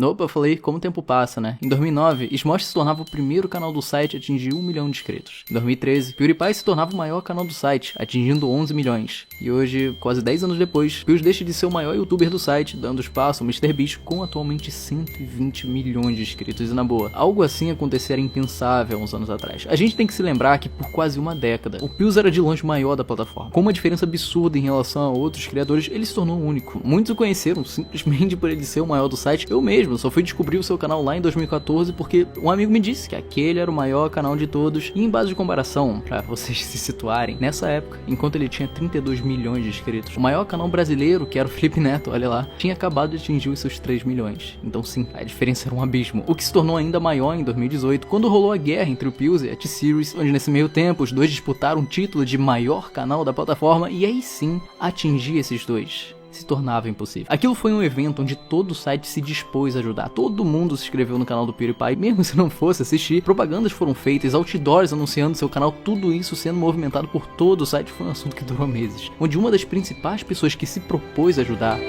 Opa, eu falei como o tempo passa, né? Em 2009, Smosh se tornava o primeiro canal do site a atingir 1 milhão de inscritos. Em 2013, PewDiePie se tornava o maior canal do site, atingindo 11 milhões. E hoje, quase 10 anos depois, Pius deixa de ser o maior youtuber do site, dando espaço ao MrBeast com atualmente 120 milhões de inscritos. E na boa, algo assim acontecer era impensável há uns anos atrás. A gente tem que se lembrar que por quase uma década, o Pius era de longe o maior da plataforma. Com uma diferença absurda em relação a outros criadores, ele se tornou único. Muitos o conheceram simplesmente por ele ser o maior do site. Eu mesmo só fui descobrir o seu canal lá em 2014 porque um amigo me disse que aquele era o maior canal de todos. E em base de comparação, pra vocês se situarem, nessa época, enquanto ele tinha 32 milhões de inscritos, o maior canal brasileiro, que era o Felipe Neto, olha lá, tinha acabado de atingir os seus 3 milhões. Então sim, a diferença era um abismo. O que se tornou ainda maior em 2018, quando rolou a guerra entre o Pius e a T-Series, onde nesse meio tempo os dois disputaram o título de maior canal da plataforma, e aí sim, atingir esses dois se tornava impossível. Aquilo foi um evento onde todo o site se dispôs a ajudar. Todo mundo se inscreveu no canal do PewDiePie, mesmo se não fosse assistir. Propagandas foram feitas, outdoors anunciando seu canal, tudo isso sendo movimentado por todo o site. Foi um assunto que durou meses, onde uma das principais pessoas que se propôs a ajudar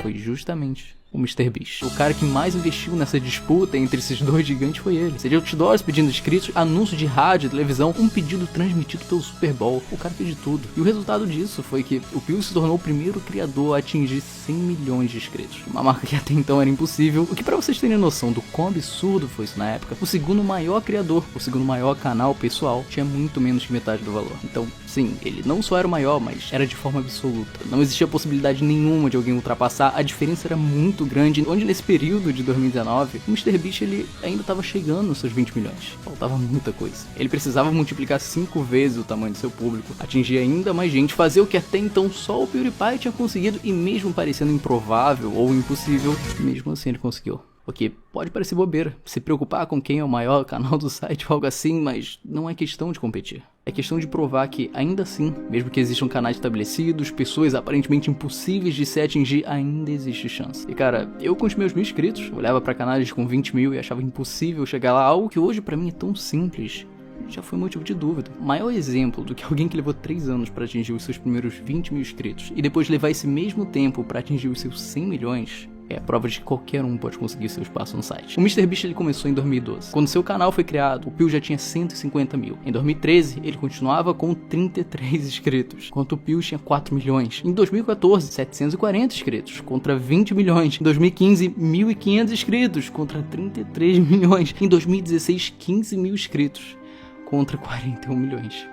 foi justamente o MrBeast. O cara que mais investiu nessa disputa entre esses dois gigantes foi ele. Seria outdoors pedindo inscritos, anúncios de rádio, televisão, um pedido transmitido pelo Super Bowl. O cara fez de tudo. E o resultado disso foi que o Pius se tornou o primeiro criador a atingir 100 milhões de inscritos. Uma marca que até então era impossível. O que, pra vocês terem noção do quão absurdo foi isso na época, o segundo maior criador, o segundo maior canal pessoal, tinha muito menos que metade do valor. Então, sim, ele não só era o maior, mas era de forma absoluta. Não existia possibilidade nenhuma de alguém ultrapassar. A diferença era muito grande, onde nesse período de 2019, o MrBeast ele ainda estava chegando nos seus 20 milhões. Faltava muita coisa. Ele precisava multiplicar 5 vezes o tamanho do seu público, atingir ainda mais gente, fazer o que até então só o PewDiePie tinha conseguido, e mesmo parecendo improvável ou impossível, mesmo assim ele conseguiu. Porque pode parecer bobeira, se preocupar com quem é o maior canal do site ou algo assim, mas não é questão de competir. É questão de provar que, ainda assim, mesmo que existam canais estabelecidos, pessoas aparentemente impossíveis de se atingir, ainda existe chance. E cara, eu com os meus 1000 inscritos, olhava pra canais com 20 mil e achava impossível chegar lá, algo que hoje pra mim é tão simples. Já foi motivo de dúvida. O maior exemplo do que alguém que levou 3 anos para atingir os seus primeiros 20 mil inscritos e depois levar esse mesmo tempo para atingir os seus 100 milhões é a prova de que qualquer um pode conseguir seu espaço no site. O MrBeast ele começou em 2012. Quando seu canal foi criado, o Pius já tinha 150 mil. Em 2013, ele continuava com 33 inscritos, enquanto o Pius tinha 4 milhões. Em 2014, 740 inscritos, contra 20 milhões. Em 2015, 1.500 inscritos, contra 33 milhões. Em 2016, 15 mil inscritos, contra 41 milhões.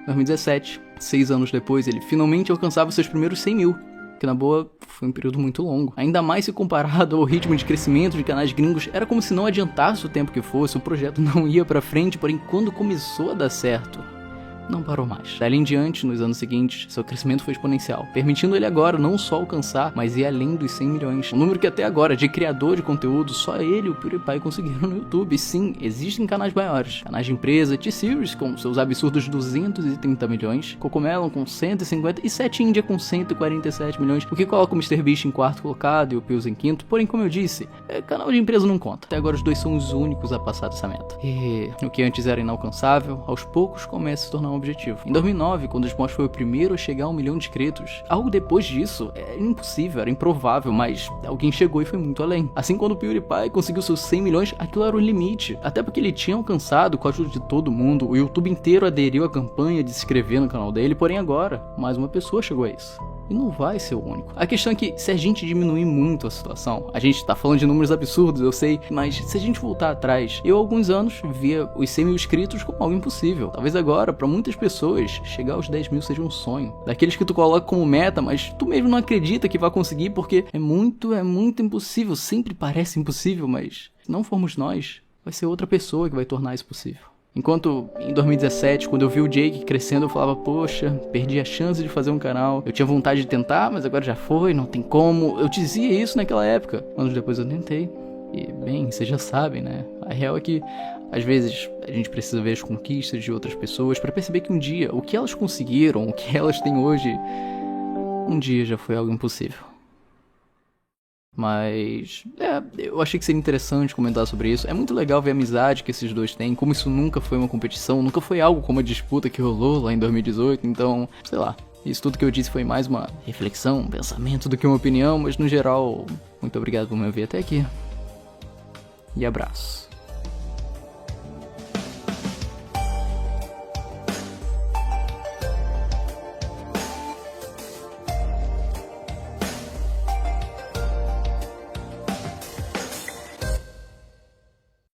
Em 2017, 6 anos depois, ele finalmente alcançava seus primeiros 100 mil. Que na boa foi um período muito longo. Ainda mais se comparado ao ritmo de crescimento de canais gringos, era como se não adiantasse o tempo que fosse, o projeto não ia pra frente, porém quando começou a dar certo, não parou mais. Dali em diante, nos anos seguintes, seu crescimento foi exponencial, permitindo ele agora não só alcançar, mas ir além dos 100 milhões. Um número que até agora, de criador de conteúdo, só ele e o PewDiePie conseguiram no YouTube. E sim, existem canais maiores. Canais de empresa, T-Series com seus absurdos 230 milhões, Cocomelon com 150 e 7India com 147 milhões, o que coloca o MrBeast em quarto colocado e o Pius em quinto. Porém, como eu disse, canal de empresa não conta. Até agora os dois são os únicos a passar dessa meta. E o que antes era inalcançável, aos poucos começa a se tornar um objetivo. Em 2009, quando o Smosh foi o primeiro a chegar a 1 milhão de inscritos, algo depois disso era impossível, era improvável, mas alguém chegou e foi muito além. Assim, quando o PewDiePie conseguiu seus 100 milhões, aquilo era o limite. Até porque ele tinha alcançado, com a ajuda de todo mundo, o YouTube inteiro aderiu à campanha de se inscrever no canal dele, porém agora, mais uma pessoa chegou a isso. E não vai ser o único. A questão é que, se a gente diminuir muito a situação, a gente tá falando de números absurdos, eu sei, mas se a gente voltar atrás, eu há alguns anos via os 100 mil inscritos como algo impossível. Talvez agora, pra muitas pessoas, chegar aos 10 mil seja um sonho. Daqueles que tu coloca como meta, mas tu mesmo não acredita que vai conseguir, porque é muito impossível. Sempre parece impossível, mas se não formos nós, vai ser outra pessoa que vai tornar isso possível. Enquanto em 2017, quando eu vi o Jake crescendo, eu falava, poxa, perdi a chance de fazer um canal. Eu tinha vontade de tentar, mas agora já foi, não tem como. Eu dizia isso naquela época. Anos depois eu tentei. E, bem, vocês já sabem, né? A real é que, às vezes, a gente precisa ver as conquistas de outras pessoas pra perceber que um dia, o que elas conseguiram, o que elas têm hoje, um dia já foi algo impossível. Mas, eu achei que seria interessante comentar sobre isso. É muito legal ver a amizade que esses dois têm, como isso nunca foi uma competição, nunca foi algo como a disputa que rolou lá em 2018, então, sei lá. Isso tudo que eu disse foi mais uma reflexão, um pensamento do que uma opinião, mas no geral, muito obrigado por me ouvir até aqui. e abraço.